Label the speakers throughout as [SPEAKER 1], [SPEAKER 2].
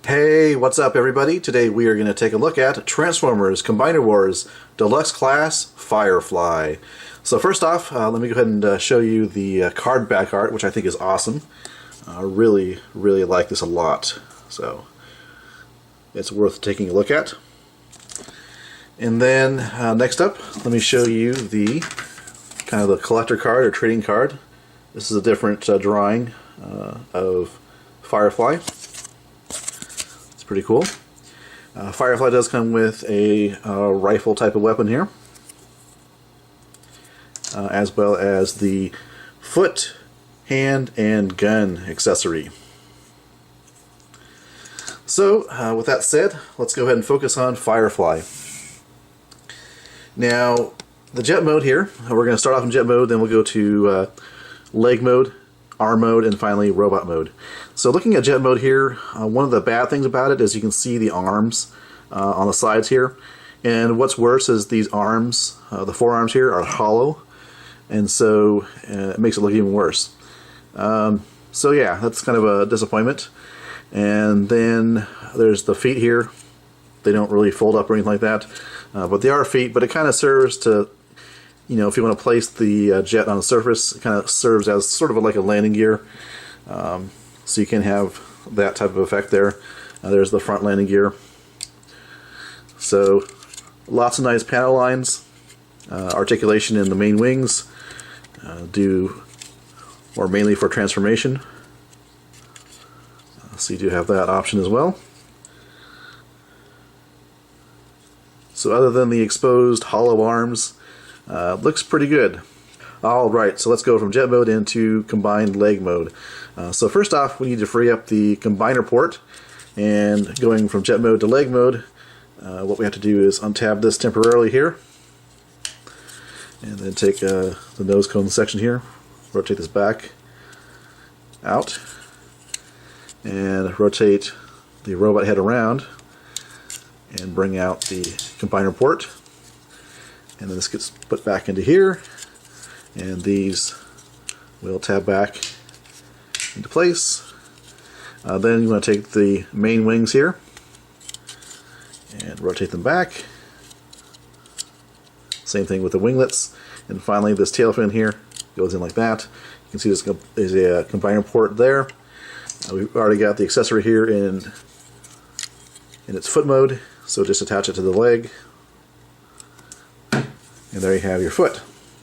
[SPEAKER 1] Hey, what's up everybody? Today we are going to take a look at Transformers Combiner Wars Deluxe Class Firefly. So first off, let me go ahead and show you the card back art, which I think is awesome. I really like this a lot. So it's worth taking a look at. And then next up, let me show you the kind of the collector card or trading card. This is a different drawing of Firefly. Pretty cool. Firefly does come with a rifle type of weapon here, as well as the foot, hand, and gun accessory. So, with that said, let's go ahead and focus on Firefly. Now, the jet mode here, we're going to start off in jet mode, then we'll go to leg mode, arm mode, and finally robot mode. So looking at jet mode here, one of the bad things about it is you can see the arms on the sides here, and what's worse is these arms, the forearms here, are hollow, and so it makes it look even worse. So yeah, that's kind of a disappointment. And then there's the feet here. They don't really fold up or anything like that, but they are feet, but it kind of serves to, you know, if you want to place the jet on the surface, it kind of serves as sort of like a landing gear. So you can have that type of effect there. There's the front landing gear. So lots of nice panel lines, articulation in the main wings, due or mainly for transformation. So you do have that option as well. So other than the exposed hollow arms, looks pretty good. Alright, so let's go from jet mode into combined leg mode. So first off, we need to free up the combiner port, and going from jet mode to leg mode, what we have to do is untab this temporarily here, and then take the nose cone section here, rotate this back out, and rotate the robot head around, and bring out the combiner port. And then this gets put back into here, and these will tab back into place. Then you want to take the main wings here and rotate them back. Same thing with the winglets. And finally this tail fin here goes in like that. You can see this is a combiner port there. We've already got the accessory here in its foot mode, so just attach it to the leg. And there you have your foot,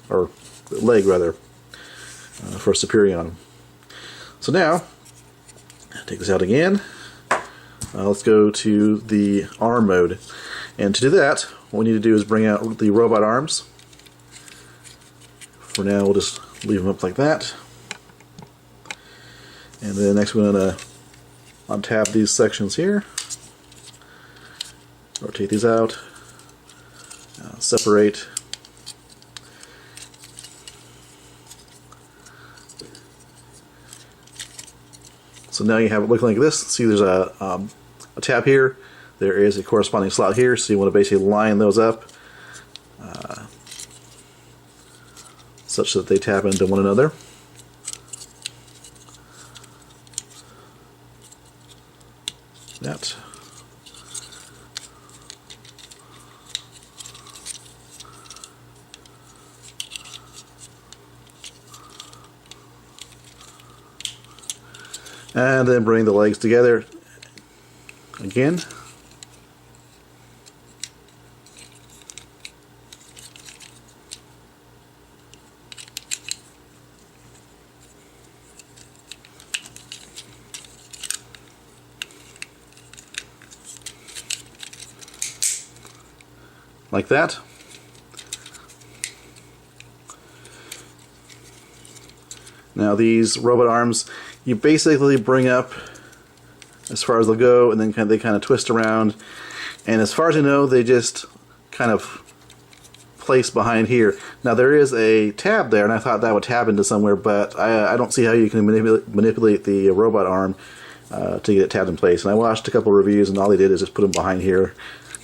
[SPEAKER 1] or leg rather, for Superion. So now, take this out again. Let's go to the arm mode. And to do that, what we need to do is bring out the robot arms. For now, we'll just leave them up like that. And then next we're going to untab these sections here. Rotate these out. Separate. So now you have it looking like this. See, there's a tab here. There is a corresponding slot here, so you want to basically line those up such that they tap into one another. That. And then bring the legs together again. Like that. Now these robot arms, you basically bring up as far as they'll go, and then they kind of twist around, and as far as I know, they just kind of place behind here. Now there is a tab there, and I thought that would tab into somewhere, but I don't see how you can manipulate the robot arm to get it tabbed in place. And I watched a couple reviews, and all they did is just put them behind here,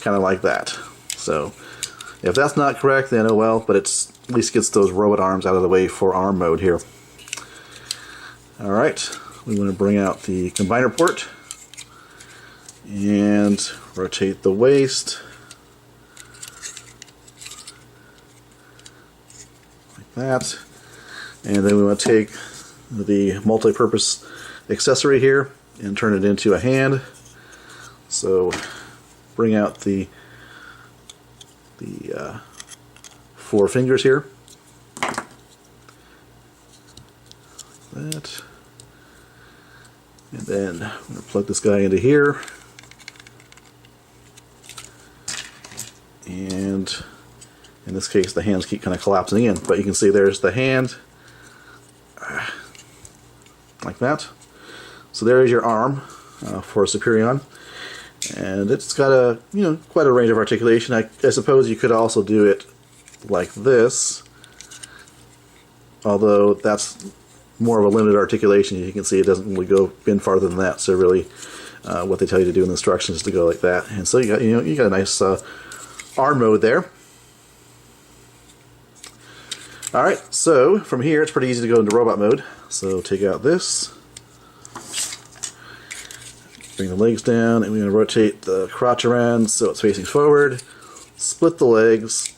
[SPEAKER 1] kind of like that. So if that's not correct, then oh well, but it's at least gets those robot arms out of the way for arm mode here. Alright, we want to bring out the combiner port. and rotate the waist like that. And then we want to take the multi-purpose accessory here and turn it into a hand. So bring out the four fingers here. Like that. And then I'm going to plug this guy into here. And in this case the hands keep kind of collapsing in, but you can see there's the hand like that. So there is your arm for Superion, and it's got a quite a range of articulation. I suppose you could also do it like this, although that's more of a limited articulation. You can see it doesn't really go in farther than that. So really, what they tell you to do in the instructions is to go like that. And so you got a nice arm mode there. All right, so from here it's pretty easy to go into robot mode. So take out this, bring the legs down, and we're going to rotate the crotch around so it's facing forward. Split the legs.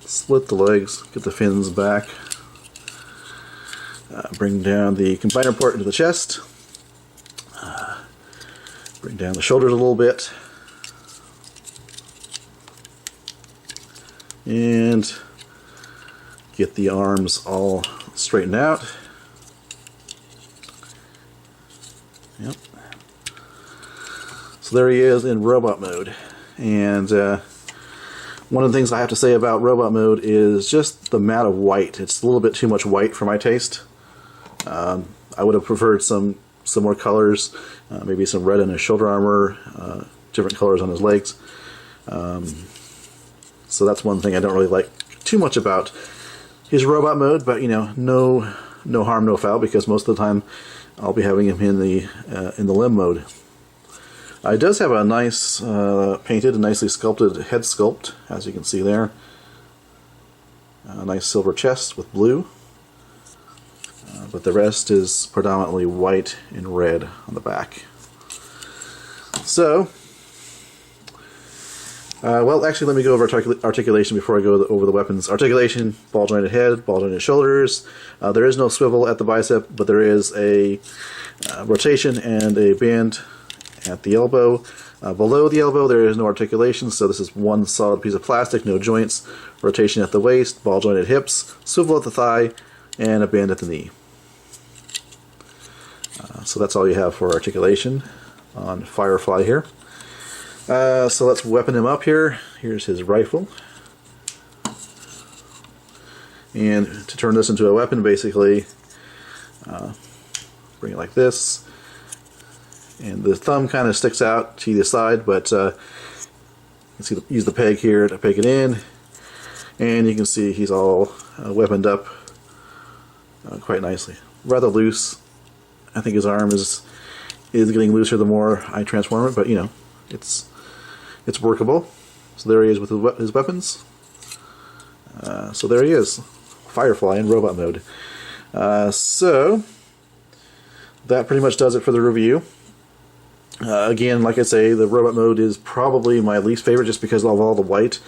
[SPEAKER 1] Split the legs, get the fins back. Bring down the combiner port into the chest. Bring down the shoulders a little bit. And get the arms all straightened out. Yep. So there he is in robot mode. And one of the things I have to say about robot mode is just the amount of white. It's a little bit too much white for my taste. I would have preferred some more colors, maybe some red in his shoulder armor, different colors on his legs. So that's one thing I don't really like too much about his robot mode, but no harm, no foul, because most of the time I'll be having him in the limb mode. It does have a nice painted and nicely sculpted head sculpt, as you can see there. A nice silver chest with blue, but the rest is predominantly white and red on the back. So, well, actually, let me go over articulation before I go over the weapons. Articulation: ball jointed head, ball jointed shoulders. There is no swivel at the bicep, but there is a rotation and a bend at the elbow. Below the elbow there is no articulation, so this is one solid piece of plastic, no joints. Rotation at the waist, ball jointed hips, swivel at the thigh, and a bend at the knee. So that's all you have for articulation on Firefly here. So let's weapon him up here. Here's his rifle. And to turn this into a weapon, basically, bring it like this. And the thumb kind of sticks out to either side, but you can see use the peg here to peg it in. And you can see he's all weaponed up quite nicely. Rather loose. I think his arm is getting looser the more I transform it, but it's workable. So there he is with his weapons. So there he is, Firefly in robot mode. So that pretty much does it for the review. Again, like I say, the robot mode is probably my least favorite just because of all the white.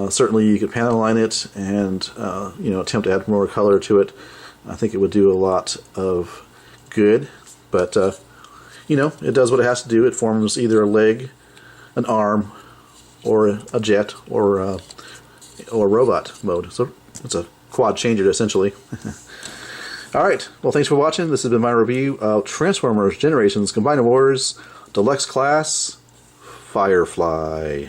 [SPEAKER 1] Certainly you could panel line it and attempt to add more color to it. I think it would do a lot of good, but it does what it has to do. It forms either a leg, an arm, or a jet, or robot mode. So it's a quad changer essentially. Alright, well, thanks for watching. This has been my review of Transformers Generations Combiner Wars Deluxe Class Firefly.